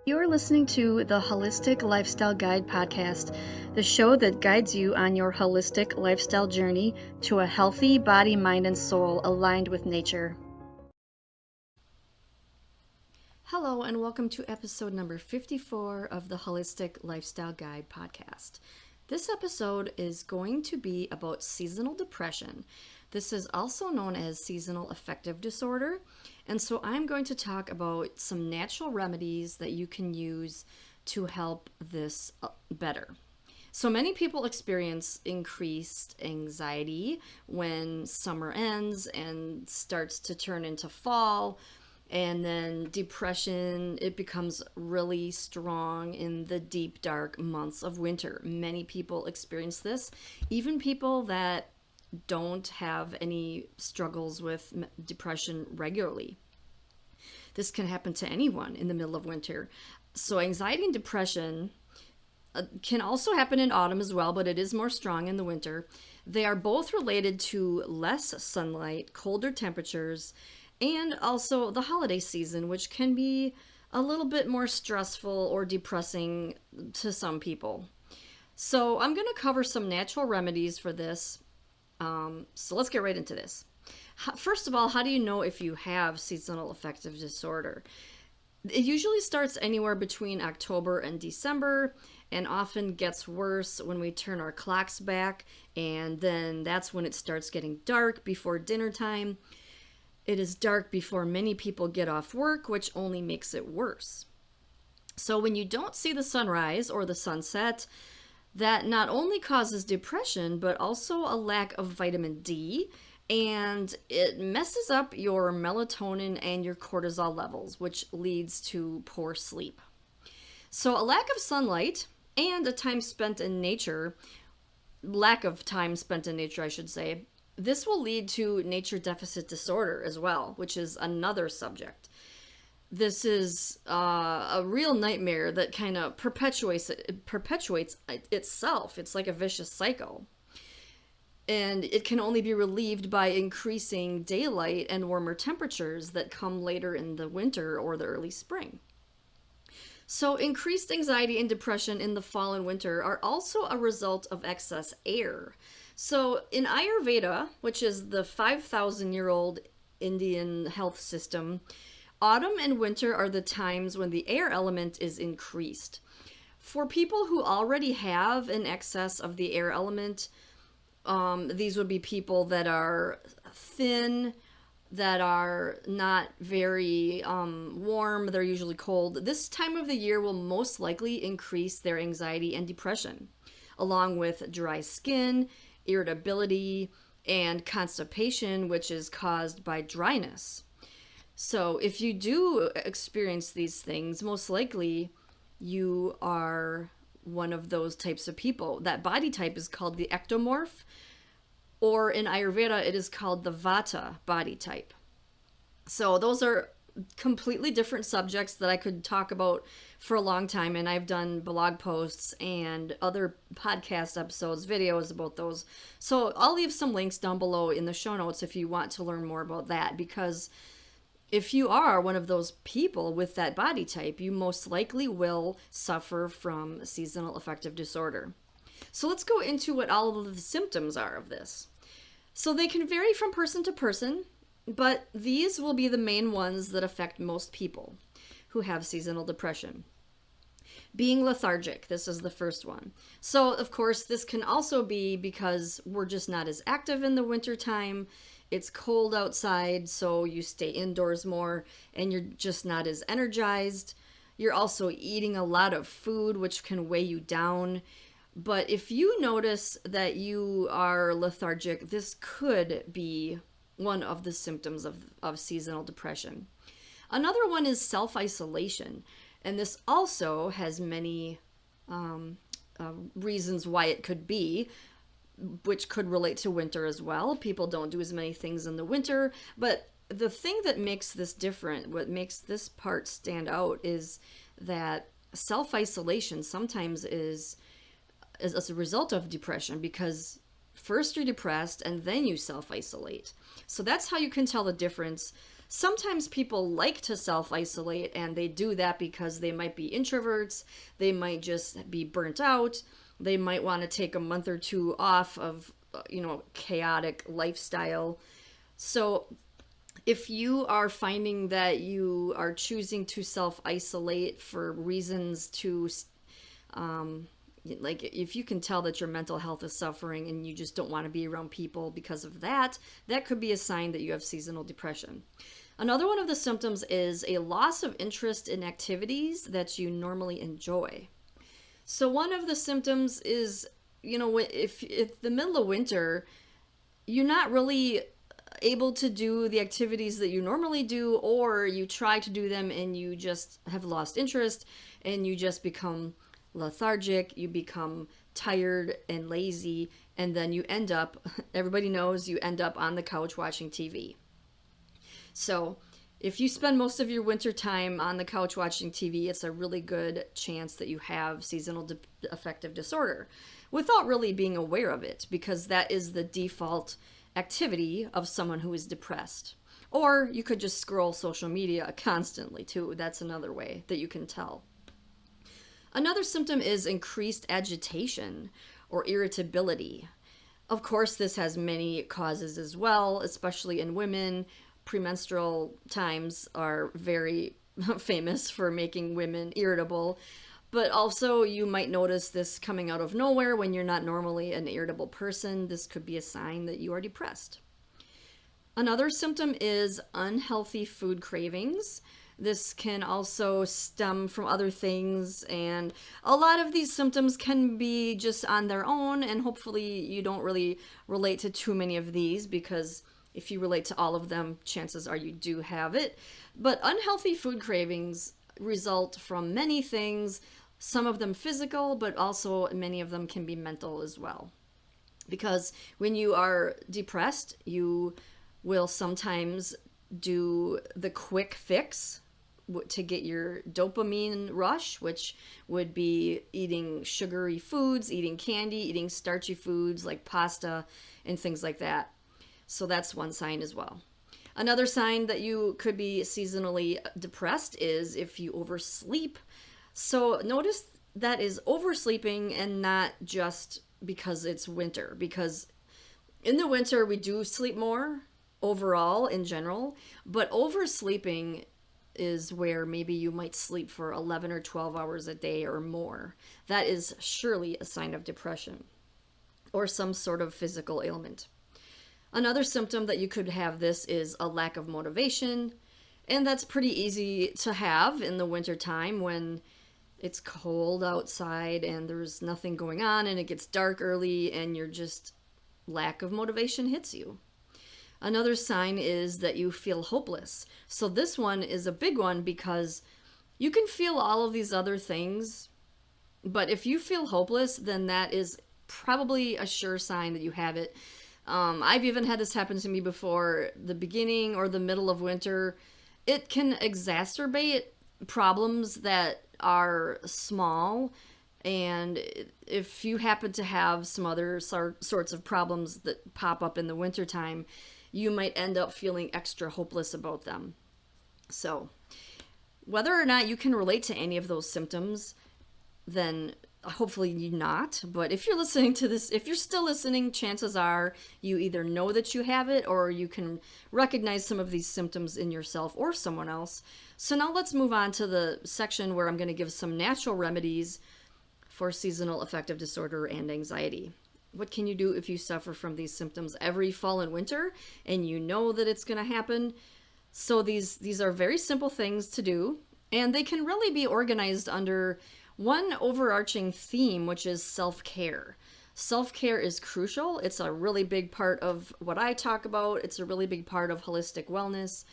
You're listening to the Holistic Lifestyle Guide podcast, the show that guides you on your holistic lifestyle journey to a healthy body, mind, and soul aligned with nature. Hello, and welcome to episode number 54 of the Holistic Lifestyle Guide podcast. This episode is going to be about seasonal depression. This is also known as seasonal affective disorder. And so I'm going to talk about some natural remedies that you can use to help this better. So many people experience increased anxiety when summer ends and starts to turn into fall. And then depression, it becomes really strong in the deep, dark months of winter. Many people experience this, even people that don't have any struggles with depression regularly. This can happen to anyone in the middle of winter. So anxiety and depression can also happen in autumn as well, but it is more strong in the winter. They are both related to less sunlight, colder temperatures, and also the holiday season, which can be a little bit more stressful or depressing to some people. So I'm going to cover some natural remedies for this. So let's get right into this. First of all, how do you know if you have seasonal affective disorder? It usually starts anywhere between October and December and often gets worse when we turn our clocks back, and then that's when it starts getting dark before dinner time. It is dark before many people get off work, which only makes it worse. So when you don't see the sunrise or the sunset, that not only causes depression, but also a lack of vitamin D, and it messes up your melatonin and your cortisol levels, which leads to poor sleep. So a lack of sunlight and lack of time spent in nature, I should say, this will lead to nature deficit disorder as well, which is another subject. This is a real nightmare that kind of perpetuates itself. It's like a vicious cycle. And it can only be relieved by increasing daylight and warmer temperatures that come later in the winter or the early spring. So increased anxiety and depression in the fall and winter are also a result of excess air. So in Ayurveda, which is the 5,000-year-old Indian health system, autumn and winter are the times when the air element is increased. For people who already have an excess of the air element, these would be people that are thin, that are not very warm, they're usually cold. This time of the year will most likely increase their anxiety and depression, along with dry skin, irritability, and constipation, which is caused by dryness. So if you do experience these things, most likely you are one of those types of people. That body type is called the ectomorph, or in Ayurveda, it is called the Vata body type. So those are completely different subjects that I could talk about for a long time, and I've done blog posts and other podcast episodes, videos about those. So I'll leave some links down below in the show notes if you want to learn more about that, because if you are one of those people with that body type, you most likely will suffer from seasonal affective disorder. So let's go into what all of the symptoms are of this. So they can vary from person to person, but these will be the main ones that affect most people who have seasonal depression. Being lethargic, this is the first one. So, of course, this can also be because we're just not as active in the wintertime. It's cold outside, so you stay indoors more, and you're just not as energized. You're also eating a lot of food, which can weigh you down. But if you notice that you are lethargic, this could be one of the symptoms of seasonal depression. Another one is self-isolation, and this also has many reasons why it could be, which could relate to winter as well. People don't do as many things in the winter, but the thing that makes this different, what makes this part stand out, is that self-isolation sometimes is as a result of depression, because first you're depressed and then you self-isolate. So that's how you can tell the difference Sometimes people like to self-isolate, and they do that because they might be introverts, they might just be burnt out, they might want to take a month or two off of, chaotic lifestyle. So if you are finding that you are choosing to self-isolate for reasons to, like if you can tell that your mental health is suffering and you just don't want to be around people because of that, that could be a sign that you have seasonal depression. Another one of the symptoms is a loss of interest in activities that you normally enjoy. So one of the symptoms is, if the middle of winter, you're not really able to do the activities that you normally do, or you try to do them and you just have lost interest and you just become lethargic, you become tired and lazy, and then you end up, everybody knows, you end up on the couch watching TV. So if you spend most of your winter time on the couch watching TV, it's a really good chance that you have seasonal affective disorder without really being aware of it, because that is the default activity of someone who is depressed. Or you could just scroll social media constantly too. That's another way that you can tell. Another symptom is increased agitation or irritability. Of course, this has many causes as well, especially in women. Premenstrual times are very famous for making women irritable, but also you might notice this coming out of nowhere when you're not normally an irritable person. This could be a sign that you are depressed. Another symptom is unhealthy food cravings. This can also stem from other things, and a lot of these symptoms can be just on their own, and hopefully you don't really relate to too many of these, because if you relate to all of them, chances are you do have it. But unhealthy food cravings result from many things, some of them physical, but also many of them can be mental as well. Because when you are depressed, you will sometimes do the quick fix to get your dopamine rush, which would be eating sugary foods, eating candy, eating starchy foods like pasta and things like that. So that's one sign as well. Another sign that you could be seasonally depressed is if you oversleep. So notice that is oversleeping and not just because it's winter, because in the winter we do sleep more overall in general, but oversleeping is where maybe you might sleep for 11 or 12 hours a day or more. That is surely a sign of depression or some sort of physical ailment. Another symptom that you could have this is a lack of motivation, and that's pretty easy to have in the winter time when it's cold outside and there's nothing going on and it gets dark early and you're just lack of motivation hits you. Another sign is that you feel hopeless. So this one is a big one because you can feel all of these other things, but if you feel hopeless, then that is probably a sure sign that you have it. I've even had this happen to me before. The beginning or the middle of winter, it can exacerbate problems that are small, and if you happen to have some other sorts of problems that pop up in the wintertime, you might end up feeling extra hopeless about them. So whether or not you can relate to any of those symptoms, then hopefully you not. But if you're listening to this, if you're still listening, chances are you either know that you have it or you can recognize some of these symptoms in yourself or someone else. So now let's move on to the section where I'm going to give some natural remedies for seasonal affective disorder and anxiety. What can you do if you suffer from these symptoms every fall and winter and you know that it's going to happen? So these are very simple things to do, and they can really be organized under one overarching theme, which is self-care. Self-care is crucial. It's a really big part of what I talk about. It's a really big part of holistic wellness.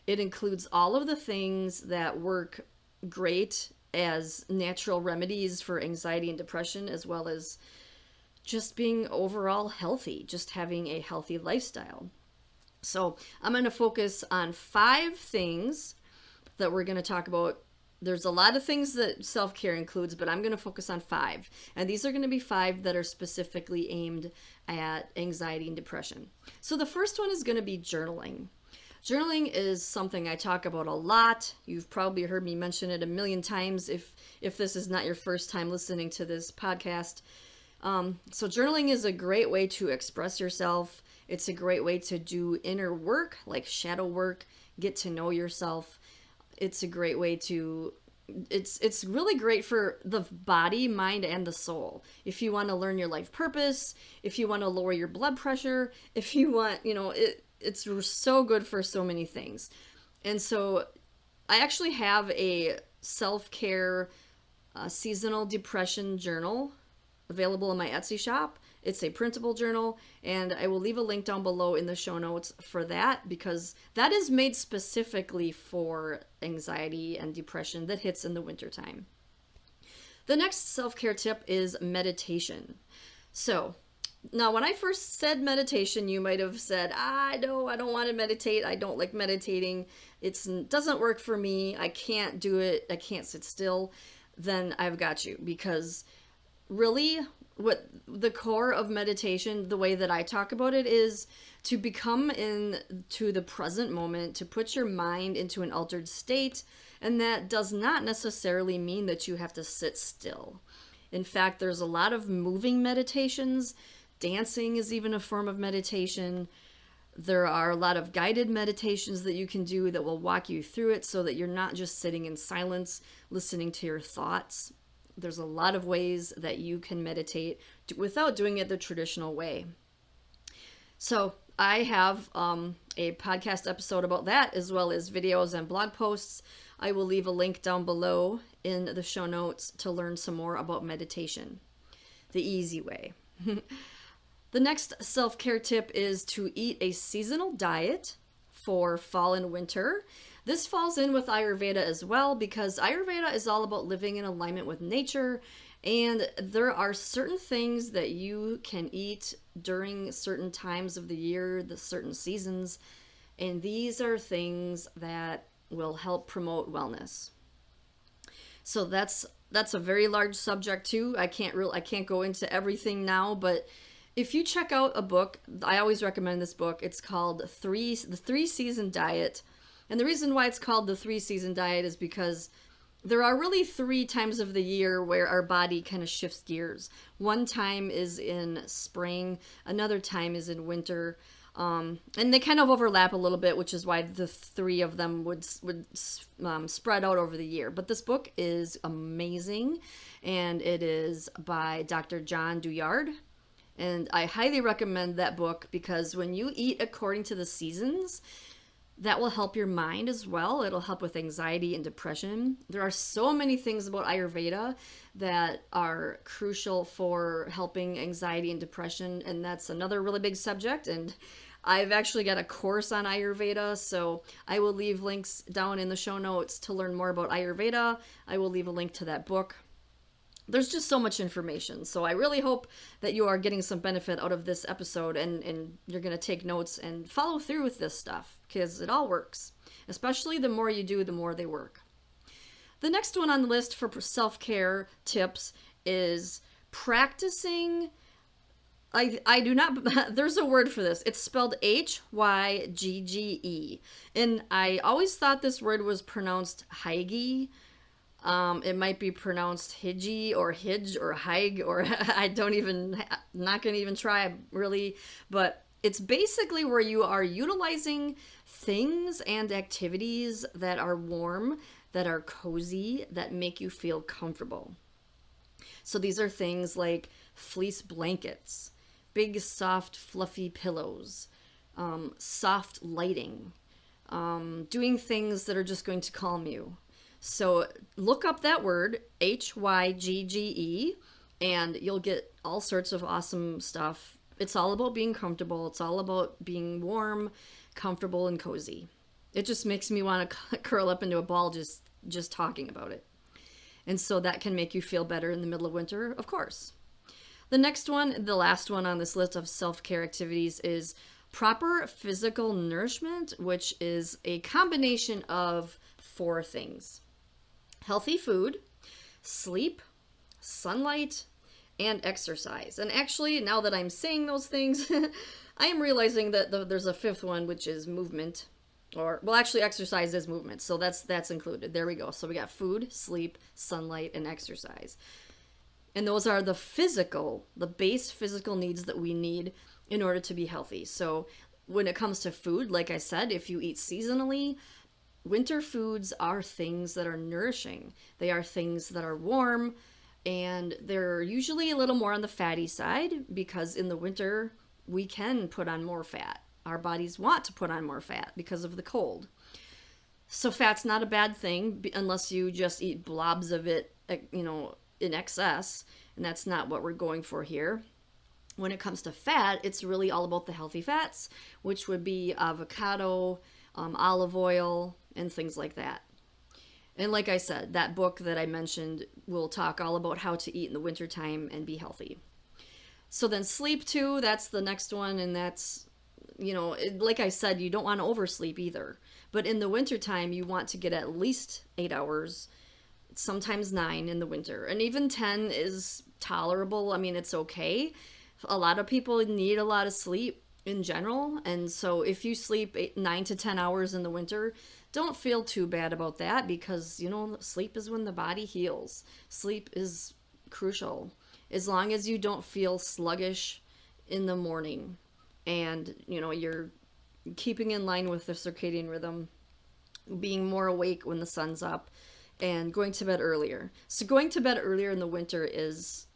It includes all of the things that work great as natural remedies for anxiety and depression, as well as just being overall healthy, just having a healthy lifestyle. So I'm going to focus on 5 things that we're going to talk about. There's a lot of things that self-care includes, but I'm going to focus on 5. And these are going to be 5 that are specifically aimed at anxiety and depression. So the first one is going to be journaling. Journaling is something I talk about a lot. You've probably heard me mention it a million times if this is not your first time listening to this podcast. So journaling is a great way to express yourself. It's a great way to do inner work, like shadow work, get to know yourself. It's a great way to it's really great for the body, mind, and the soul. If you want to learn your life purpose, if you want to lower your blood pressure, if you want, it's so good for so many things. And so I actually have a self-care seasonal depression journal available in my Etsy shop. It's a printable journal, and I will leave a link down below in the show notes for that, because that is made specifically for anxiety and depression that hits in the wintertime. The next self-care tip is meditation. So now, when I first said meditation, you might have said, I don't want to meditate. I don't like meditating. It doesn't work for me. I can't do it. I can't sit still. Then I've got you, because really what the core of meditation, the way that I talk about it, is to become into the present moment, to put your mind into an altered state. And that does not necessarily mean that you have to sit still. In fact, there's a lot of moving meditations. Dancing is even a form of meditation. There are a lot of guided meditations that you can do that will walk you through it so that you're not just sitting in silence, listening to your thoughts. There's a lot of ways that you can meditate without doing it the traditional way. So I have a podcast episode about that, as well as videos and blog posts. I will leave a link down below in the show notes to learn some more about meditation, the easy way. The next self-care tip is to eat a seasonal diet for fall and winter. This falls in with Ayurveda as well, because Ayurveda is all about living in alignment with nature, and there are certain things that you can eat during certain times of the year, the certain seasons, and these are things that will help promote wellness. So that's a very large subject too. I can't go into everything now, but if you check out a book, I always recommend this book. It's called The 3-Season Diet. And the reason why it's called the 3-Season Diet is because there are really 3 times of the year where our body kind of shifts gears. One time is in spring, another time is in winter, and they kind of overlap a little bit, which is why the 3 of them would spread out over the year. But this book is amazing, and it is by Dr. John Douillard. And I highly recommend that book, because when you eat according to the seasons, that will help your mind as well. It'll help with anxiety and depression. There are so many things about Ayurveda that are crucial for helping anxiety and depression, and that's another really big subject. And I've actually got a course on Ayurveda, so I will leave links down in the show notes to learn more about Ayurveda. I will leave a link to that book. There's just so much information. So I really hope that you are getting some benefit out of this episode, and you're going to take notes and follow through with this stuff, because it all works. Especially the more you do, the more they work. The next one on the list for self-care tips is practicing. I do not, there's a word for this. It's spelled Hygge. And I always thought this word was pronounced Hygge. It might be pronounced Hidgy or Hidge or Hige, or not going to even try really, but it's basically where you are utilizing things and activities that are warm, that are cozy, that make you feel comfortable. So these are things like fleece blankets, big soft fluffy pillows, soft lighting, doing things that are just going to calm you. So look up that word, Hygge, and you'll get all sorts of awesome stuff. It's all about being comfortable. It's all about being warm, comfortable, and cozy. It just makes me want to curl up into a ball just talking about it. And so that can make you feel better in the middle of winter, of course. The next one, the last one on this list of self-care activities, is proper physical nourishment, which is a combination of 4 things. Healthy food, sleep, sunlight, and exercise. And actually, now that I'm saying those things, I am realizing that there's a 5th one, which is movement. Or, well, actually, exercise is movement, so that's included. There we go. So we got food, sleep, sunlight, and exercise. And those are the base physical needs that we need in order to be healthy. So when it comes to food, like I said, if you eat seasonally, winter foods are things that are nourishing. They are things that are warm, and they're usually a little more on the fatty side because in the winter we can put on more fat. Our bodies want to put on more fat because of the cold. So fat's not a bad thing unless you just eat blobs of it, in excess, and that's not what we're going for here. When it comes to fat, it's really all about the healthy fats, which would be avocado, olive oil, and things like that. And like I said, that book that I mentioned will talk all about how to eat in the wintertime and be healthy. So then sleep too, that's the next one, and that's, like I said, you don't want to oversleep either. But in the wintertime, you want to get at least 8 hours, sometimes 9 in the winter. And even 10 is tolerable. I mean, it's okay. A lot of people need a lot of sleep in general. And so if you sleep 9 to 10 hours in the winter, don't feel too bad about that because, sleep is when the body heals. Sleep is crucial. As long as you don't feel sluggish in the morning and, you're keeping in line with the circadian rhythm, being more awake when the sun's up, and going to bed earlier. So going to bed earlier in the winter is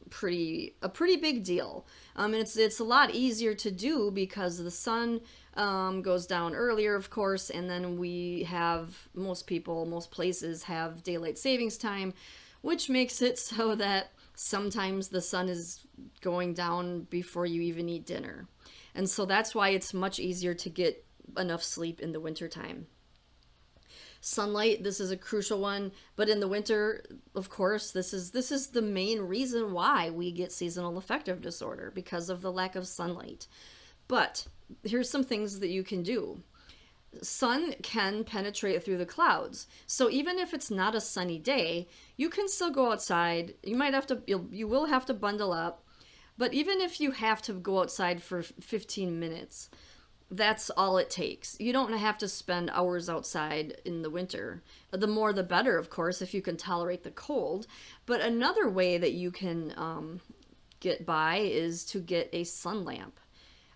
a pretty big deal. And it's a lot easier to do because the sun goes down earlier, of course, and then most places have daylight savings time, which makes it so that sometimes the sun is going down before you even eat dinner. And so that's why it's much easier to get enough sleep in the wintertime. Sunlight, this is a crucial one, but in the winter, of course, this is the main reason why we get seasonal affective disorder, because of the lack of sunlight. But here's some things that you can do. Sun can penetrate through the clouds, so even if it's not a sunny day, you can still go outside. You will have to bundle up, but even if you have to go outside for 15 minutes, that's all it takes. You don't have to spend hours outside in the winter. The more the better, of course, if you can tolerate the cold. But another way that you can get by is to get a sun lamp.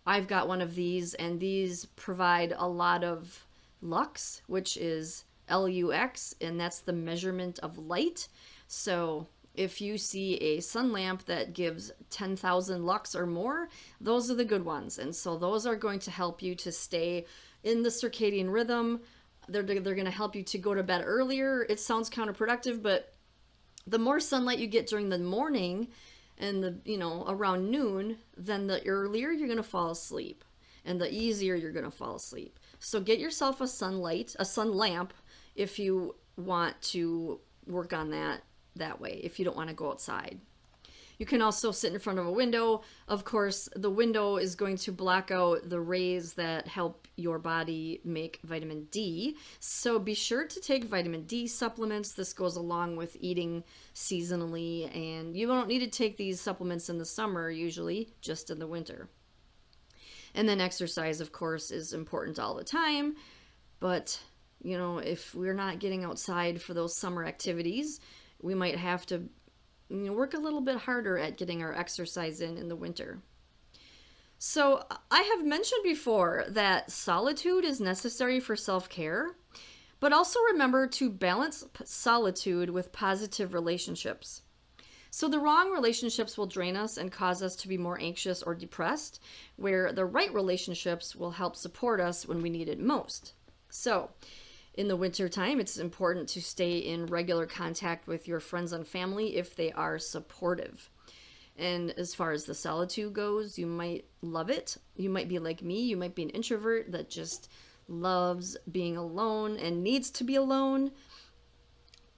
I've got one of these, and these provide a lot of lux, which is LUX, and that's the measurement of light. So if you see a sun lamp that gives 10,000 lux or more, those are the good ones. And so those are going to help you to stay in the circadian rhythm. They're going to help you to go to bed earlier. It sounds counterproductive, but the more sunlight you get during the morning and around noon, then the earlier you're going to fall asleep and the easier you're going to fall asleep. So get yourself a sun lamp, if you want to work on that way, if you don't want to go outside. You can also sit in front of a window. Of course, the window is going to block out the rays that help your body make vitamin D. So be sure to take vitamin D supplements. This goes along with eating seasonally, and you don't need to take these supplements in the summer, usually just in the winter. And then exercise, of course, is important all the time. But, if we're not getting outside for those summer activities, we might have to work a little bit harder at getting our exercise in the winter. So I have mentioned before that solitude is necessary for self-care, but also remember to balance solitude with positive relationships. So the wrong relationships will drain us and cause us to be more anxious or depressed, where the right relationships will help support us when we need it most. So in the winter time, it's important to stay in regular contact with your friends and family if they are supportive. And as far as the solitude goes, you might love it. You might be like me. You might be an introvert that just loves being alone and needs to be alone.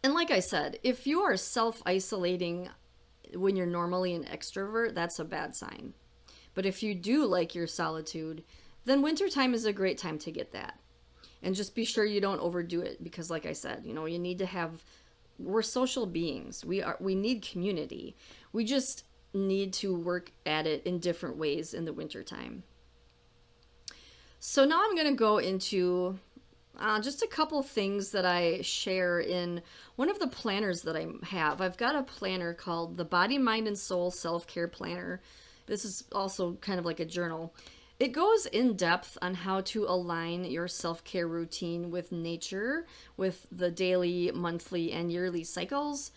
And like I said, if you are self-isolating when you're normally an extrovert, that's a bad sign. But if you do like your solitude, then wintertime is a great time to get that. And just be sure you don't overdo it, because like I said, you need to we're social beings. We need community. We just need to work at it in different ways in the wintertime. So now I'm going to go into Just a couple things that I share in one of the planners that I have. I've got a planner called the Body, Mind, and Soul Self-Care Planner. This is also kind of like a journal. It goes in depth on how to align your self-care routine with nature, with the daily, monthly, and yearly cycles.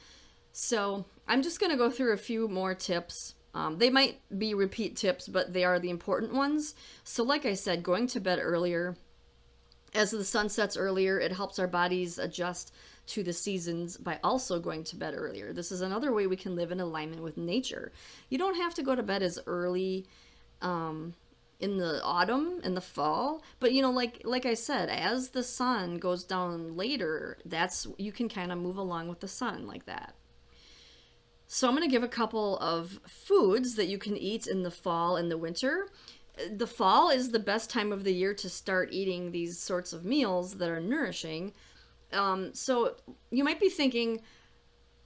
So I'm just going to go through a few more tips. They might be repeat tips, but they are the important ones. So like I said, going to bed earlier. As the sun sets earlier, it helps our bodies adjust to the seasons by also going to bed earlier. This is another way we can live in alignment with nature. You don't have to go to bed as early in the autumn, in the fall, but like I said, as the sun goes down later, you can kind of move along with the sun like that. So I'm going to give a couple of foods that you can eat in the fall and the winter. The fall is the best time of the year to start eating these sorts of meals that are nourishing. So you might be thinking,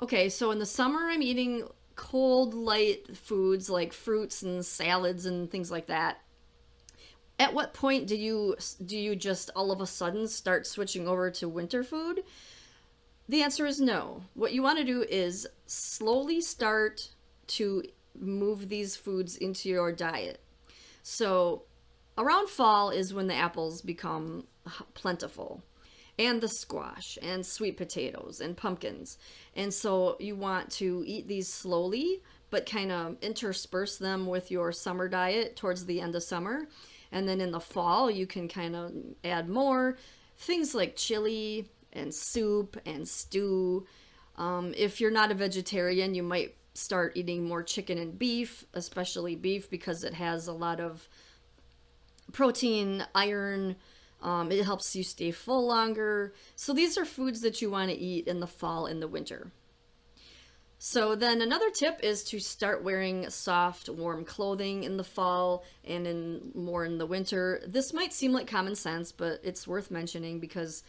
okay, so in the summer I'm eating cold, light foods like fruits and salads and things like that. At what point do you just all of a sudden start switching over to winter food? The answer is no. What you want to do is slowly start to move these foods into your diet. So around fall is when the apples become plentiful, and the squash and sweet potatoes and pumpkins. And so you want to eat these slowly, but kind of intersperse them with your summer diet towards the end of summer. And then in the fall, you can kind of add more things like chili and soup and stew. If you're not a vegetarian, you might start eating more chicken and beef, especially beef, because it has a lot of protein, iron. It helps you stay full longer. So these are foods that you want to eat in the fall and the winter. So then another tip is to start wearing soft, warm clothing in the fall and more in the winter. This might seem like common sense, but it's worth mentioning because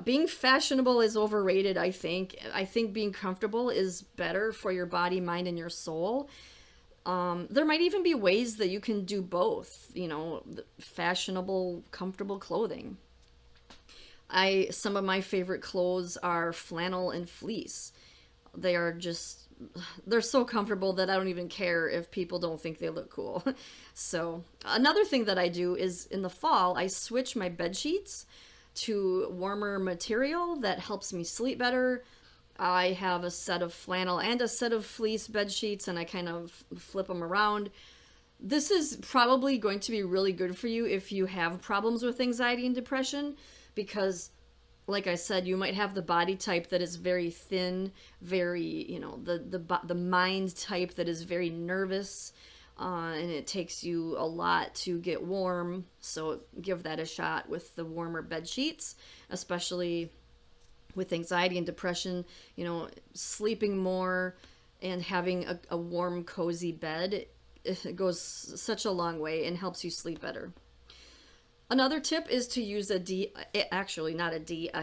being fashionable is overrated, I think. I think being comfortable is better for your body, mind, and your soul. There might even be ways that you can do both, fashionable, comfortable clothing. Some of my favorite clothes are flannel and fleece. They're so comfortable that I don't even care if people don't think they look cool. So another thing that I do is in the fall, I switch my bed sheets to warmer material that helps me sleep better. I have a set of flannel and a set of fleece bed sheets, and I kind of flip them around. This is probably going to be really good for you if you have problems with anxiety and depression, because like I said, you might have the body type that is very thin, very, the mind type that is very nervous, and it takes you a lot to get warm. So give that a shot with the warmer bed sheets, especially with anxiety and depression. Sleeping more and having a warm, cozy bed, it goes such a long way and helps you sleep better. Another tip is to use a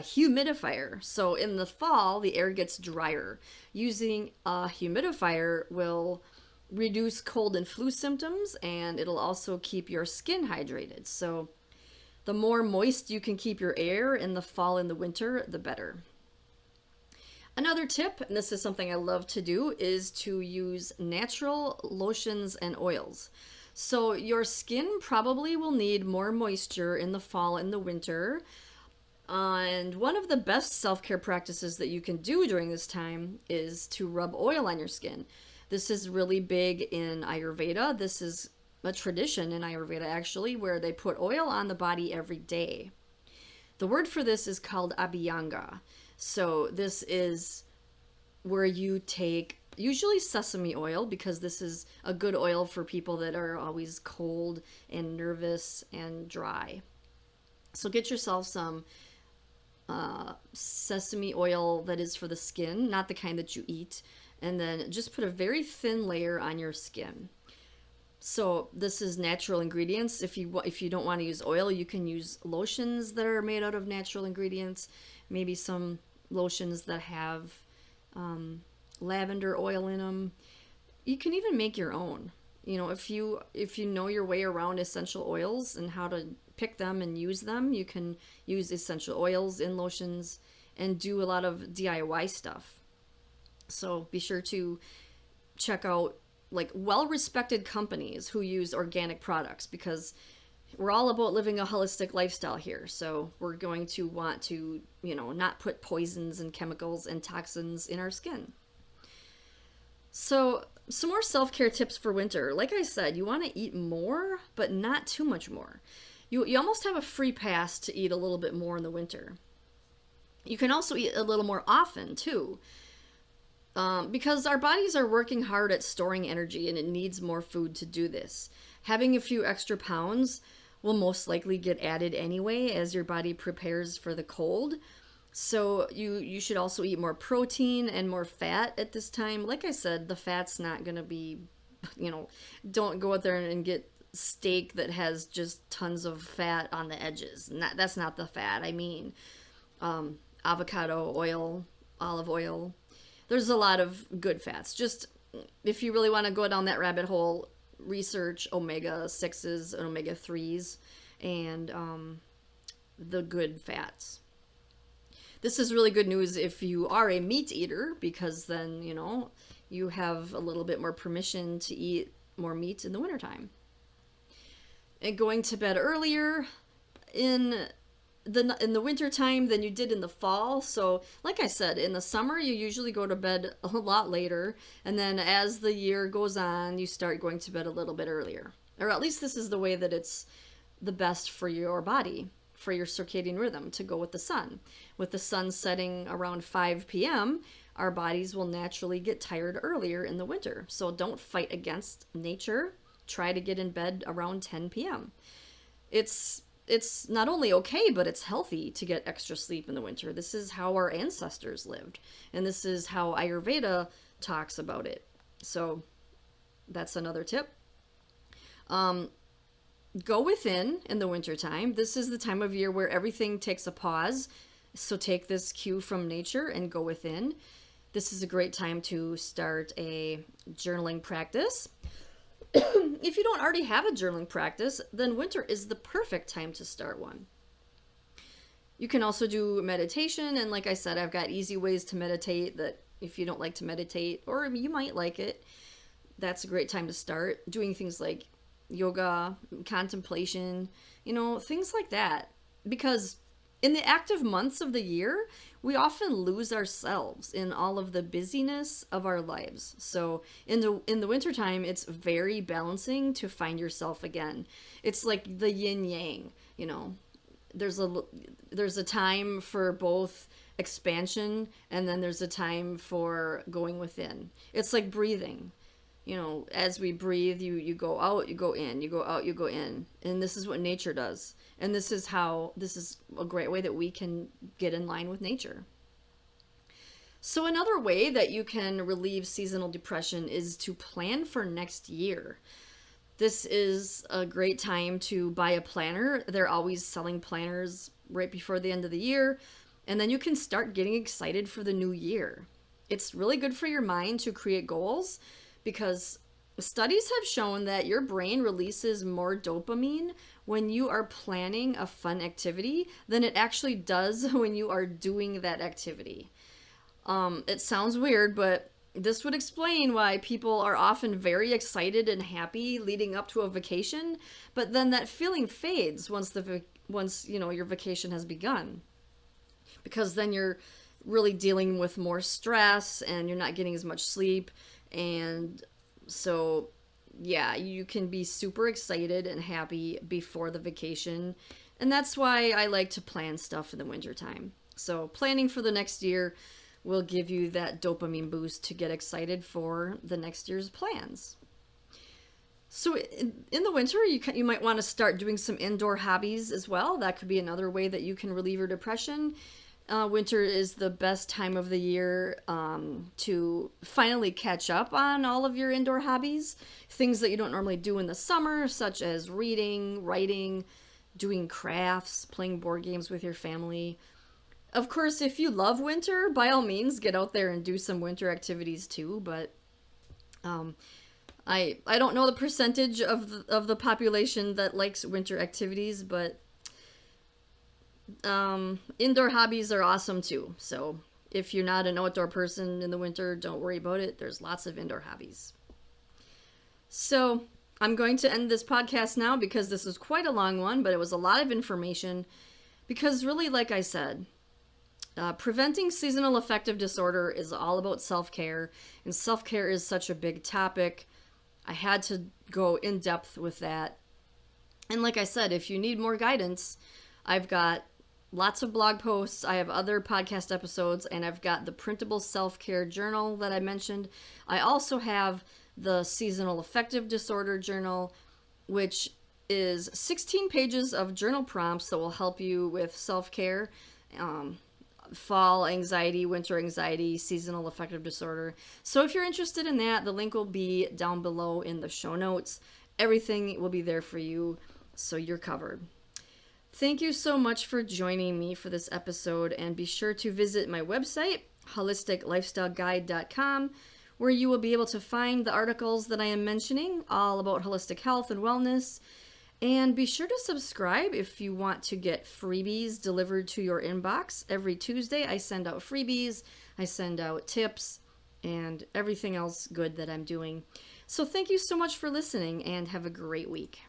humidifier. So in the fall, the air gets drier. Using a humidifier will reduce cold and flu symptoms, and it'll also keep your skin hydrated. So the more moist you can keep your air in the fall and the winter, the better. Another tip, and this is something I love to do, is to use natural lotions and oils. So your skin probably will need more moisture in the fall and the winter. And one of the best self-care practices that you can do during this time is to rub oil on your skin. This is really big in Ayurveda. This is a tradition in Ayurveda, actually, where they put oil on the body every day. The word for this is called abhyanga. So this is where you take usually sesame oil, because this is a good oil for people that are always cold and nervous and dry. So get yourself some sesame oil that is for the skin, not the kind that you eat, and then just put a very thin layer on your skin. So this is natural ingredients. If you don't want to use oil, you can use lotions that are made out of natural ingredients, maybe some lotions that have lavender oil in them. You can even make your own. You know, if you know your way around essential oils and how to pick them and use them, you can use essential oils in lotions and do a lot of DIY stuff. So be sure to check out like well-respected companies who use organic products, because we're all about living a holistic lifestyle here. So we're going to want to, you know, not put poisons and chemicals and toxins in our skin. So some more self-care tips for winter. Like I said, you want to eat more, but not too much more. You almost have a free pass to eat a little bit more in the winter. You can also eat a little more often too, because our bodies are working hard at storing energy and it needs more food to do this. Having a few extra pounds will most likely get added anyway as your body prepares for the cold. So you should also eat more protein and more fat at this time. Like I said, the fat's not going to be, you know, don't go out there and get steak that has just tons of fat on the edges. That's not the fat. I mean, avocado oil, olive oil. There's a lot of good fats. Just if you really want to go down that rabbit hole, research omega-6s and omega-3s and the good fats. This is really good news if you are a meat eater, because then, you know, you have a little bit more permission to eat more meat in the wintertime. And going to bed earlier in the wintertime than you did in the fall. So like I said, in the summer you usually go to bed a lot later, and then as the year goes on you start going to bed a little bit earlier, or at least this is the way that it's the best for your body, for your circadian rhythm, to go with the sun. With the sun setting around 5 p.m., our bodies will naturally get tired earlier in the winter. So don't fight against nature. Try to get in bed around 10 p.m. It's not only okay, but it's healthy to get extra sleep in the winter. This is how our ancestors lived, and this is how Ayurveda talks about it. So that's another tip. Go within in the wintertime. This is the time of year where everything takes a pause. So take this cue from nature and go within. This is a great time to start a journaling practice. If you don't already have a journaling practice, then winter is the perfect time to start one. You can also do meditation, and like I said, I've got easy ways to meditate that if you don't like to meditate, or you might like it, that's a great time to start. Doing things like yoga, contemplation, you know, things like that. Because in the active months of the year, we often lose ourselves in all of the busyness of our lives. So in the wintertime, it's very balancing to find yourself again. It's like the yin yang, you know. There's a time for both expansion, and then there's a time for going within. It's like breathing. You know, as we breathe, you go out, you go in, you go out, you go in. And this is what nature does. And this is a great way that we can get in line with nature. So another way that you can relieve seasonal depression is to plan for next year. This is a great time to buy a planner. They're always selling planners right before the end of the year. And then you can start getting excited for the new year. It's really good for your mind to create goals, because studies have shown that your brain releases more dopamine when you are planning a fun activity than it actually does when you are doing that activity. It sounds weird, but this would explain why people are often very excited and happy leading up to a vacation, but then that feeling fades once you know your vacation has begun. Because then you're really dealing with more stress and you're not getting as much sleep. And so, yeah, you can be super excited and happy before the vacation. And that's why I like to plan stuff in the wintertime. So planning for the next year will give you that dopamine boost to get excited for the next year's plans. So in the winter, you might want to start doing some indoor hobbies as well. That could be another way that you can relieve your depression. Winter is the best time of the year to finally catch up on all of your indoor hobbies. Things that you don't normally do in the summer, such as reading, writing, doing crafts, playing board games with your family. Of course, if you love winter, by all means, get out there and do some winter activities too. But I don't know the percentage of the population that likes winter activities, but indoor hobbies are awesome too. So if you're not an outdoor person in the winter, don't worry about it. There's lots of indoor hobbies. So I'm going to end this podcast now because this was quite a long one, but it was a lot of information. Because really, like I said, preventing seasonal affective disorder is all about self-care, and self-care is such a big topic. I had to go in depth with that. And like I said, if you need more guidance, I've got lots of blog posts, I have other podcast episodes, and I've got the printable self-care journal that I mentioned. I also have the seasonal affective disorder journal, which is 16 pages of journal prompts that will help you with self-care, fall anxiety, winter anxiety, seasonal affective disorder. So if you're interested in that, the link will be down below in the show notes. Everything will be there for you, so you're covered. Thank you so much for joining me for this episode, and be sure to visit my website, holisticlifestyleguide.com, where you will be able to find the articles that I am mentioning, all about holistic health and wellness. And be sure to subscribe if you want to get freebies delivered to your inbox. Every Tuesday, I send out freebies, I send out tips, and everything else good that I'm doing. So thank you so much for listening, and have a great week.